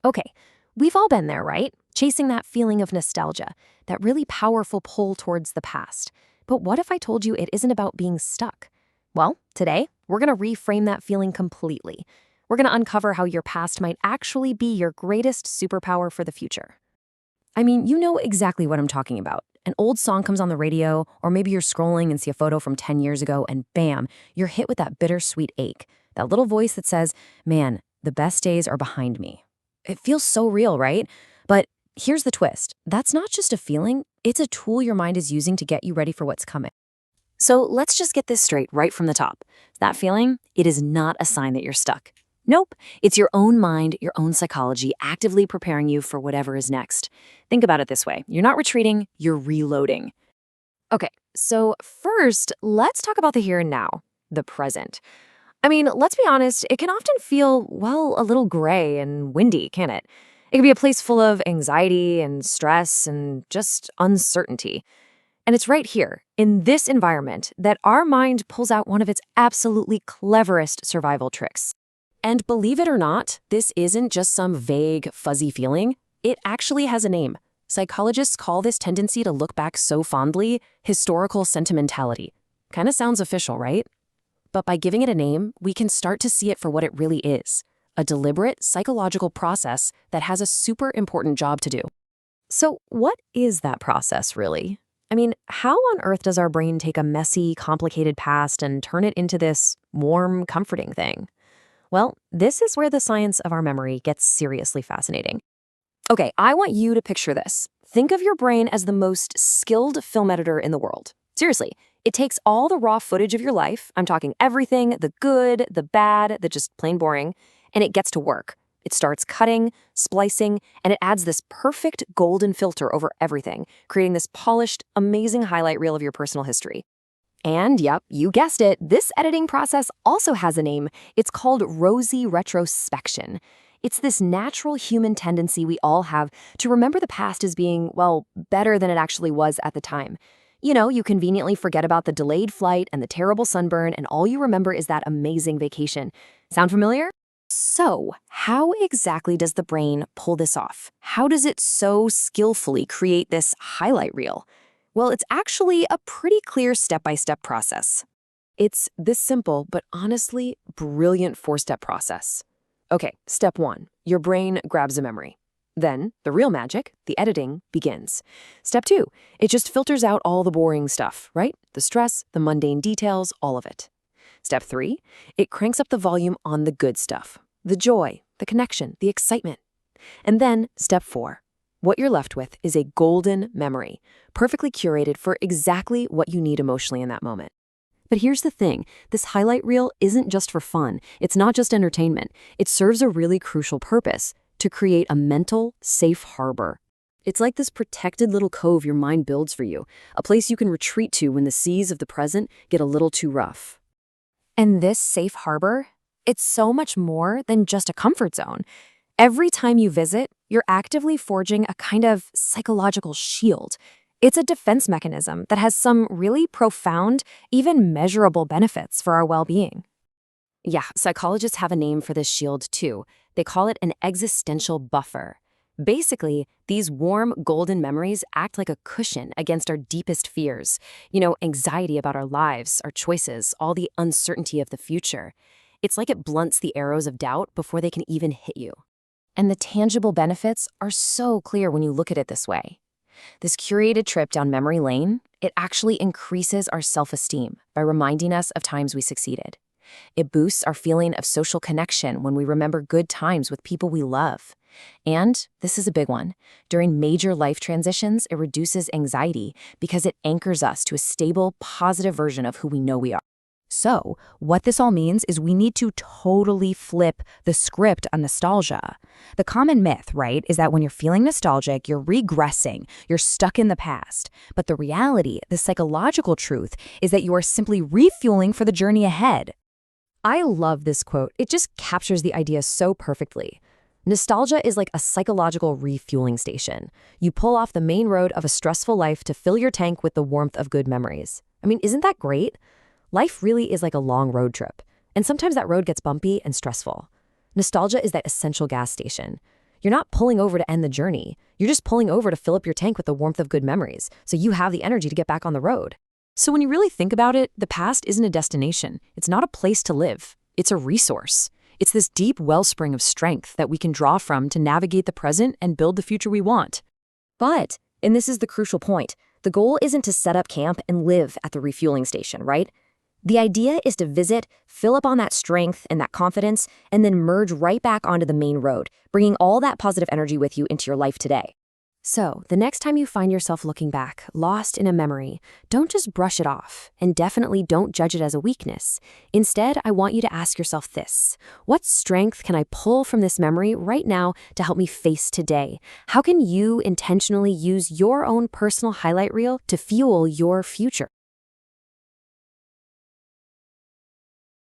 Okay, we've all been there, right? Chasing that feeling of nostalgia, that really powerful pull towards the past. But what if I told you it isn't about being stuck? Well, today, we're going to reframe that feeling completely. We're going to uncover how your past might actually be your greatest superpower for the future. I mean, you know exactly what I'm talking about. An old song comes on the radio, or maybe you're scrolling and see a photo from 10 years ago, and bam, you're hit with that bittersweet ache. That little voice that says, man, the best days are behind me. It feels so real, right? But here's the twist. That's not just a feeling, it's a tool your mind is using to get you ready for what's coming. So let's just get this straight right from the top. That feeling, it is not a sign that you're stuck. Nope, it's your own mind, your own psychology actively preparing you for whatever is next. Think about it this way. You're not retreating, you're reloading. Okay, so first, let's talk about the here and now, the present. I mean, let's be honest, it can often feel, well, a little gray and windy, can it? It can be a place full of anxiety and stress and just uncertainty. And it's right here, in this environment, that our mind pulls out one of its absolutely cleverest survival tricks. And believe it or not, this isn't just some vague, fuzzy feeling. It actually has a name. Psychologists call this tendency to look back so fondly historical sentimentality. Kind of sounds official, right? But by giving it a name, we can start to see it for what it really is, a deliberate psychological process that has a super important job to do. So what is that process, really? I mean, how on earth does our brain take a messy, complicated past and turn it into this warm, comforting thing? Well, this is where the science of our memory gets seriously fascinating. Okay, I want you to picture this. Think of your brain as the most skilled film editor in the world. Seriously, it takes all the raw footage of your life, I'm talking everything, the good, the bad, the just plain boring, and it gets to work. It starts cutting, splicing, and it adds this perfect golden filter over everything, creating this polished, amazing highlight reel of your personal history. And yep, you guessed it, this editing process also has a name. It's called rosy retrospection. It's this natural human tendency we all have to remember the past as being, well, better than it actually was at the time. You know, you conveniently forget about the delayed flight and the terrible sunburn, and all you remember is that amazing vacation. Sound familiar? So, how exactly does the brain pull this off? How does it so skillfully create this highlight reel? Well, it's actually a pretty clear step-by-step process. It's this simple, but honestly brilliant four-step process. Okay, step one, your brain grabs a memory. Then, the real magic, the editing, begins. Step two, it just filters out all the boring stuff, right? The stress, the mundane details, all of it. Step three, it cranks up the volume on the good stuff, the joy, the connection, the excitement. And then, step four, what you're left with is a golden memory, perfectly curated for exactly what you need emotionally in that moment. But here's the thing, this highlight reel isn't just for fun. It's not just entertainment. It serves a really crucial purpose, to create a mental, safe harbor. It's like this protected little cove your mind builds for you, a place you can retreat to when the seas of the present get a little too rough. And this safe harbor, it's so much more than just a comfort zone. Every time you visit, you're actively forging a kind of psychological shield. It's a defense mechanism that has some really profound, even measurable benefits for our well-being. Yeah, psychologists have a name for this shield too. They call it an existential buffer. Basically, these warm, golden memories act like a cushion against our deepest fears. You know, anxiety about our lives, our choices, all the uncertainty of the future. It's like it blunts the arrows of doubt before they can even hit you. And the tangible benefits are so clear when you look at it this way. This curated trip down memory lane, it actually increases our self-esteem by reminding us of times we succeeded. It boosts our feeling of social connection when we remember good times with people we love. And, this is a big one, during major life transitions, it reduces anxiety because it anchors us to a stable, positive version of who we know we are. So, what this all means is we need to totally flip the script on nostalgia. The common myth, right, is that when you're feeling nostalgic, you're regressing, you're stuck in the past. But the reality, the psychological truth, is that you are simply refueling for the journey ahead. I love this quote. It just captures the idea so perfectly. Nostalgia is like a psychological refueling station. You pull off the main road of a stressful life to fill your tank with the warmth of good memories. I mean, isn't that great? Life really is like a long road trip, and sometimes that road gets bumpy and stressful. Nostalgia is that essential gas station. You're not pulling over to end the journey. You're just pulling over to fill up your tank with the warmth of good memories, so you have the energy to get back on the road. So when you really think about it, the past isn't a destination. It's not a place to live. It's a resource. It's this deep wellspring of strength that we can draw from to navigate the present and build the future we want. But, and this is the crucial point, the goal isn't to set up camp and live at the refueling station, right? The idea is to visit, fill up on that strength and that confidence, and then merge right back onto the main road, bringing all that positive energy with you into your life today. So, the next time you find yourself looking back, lost in a memory, don't just brush it off, and definitely don't judge it as a weakness. Instead, I want you to ask yourself this: what strength can I pull from this memory right now to help me face today? How can you intentionally use your own personal highlight reel to fuel your future?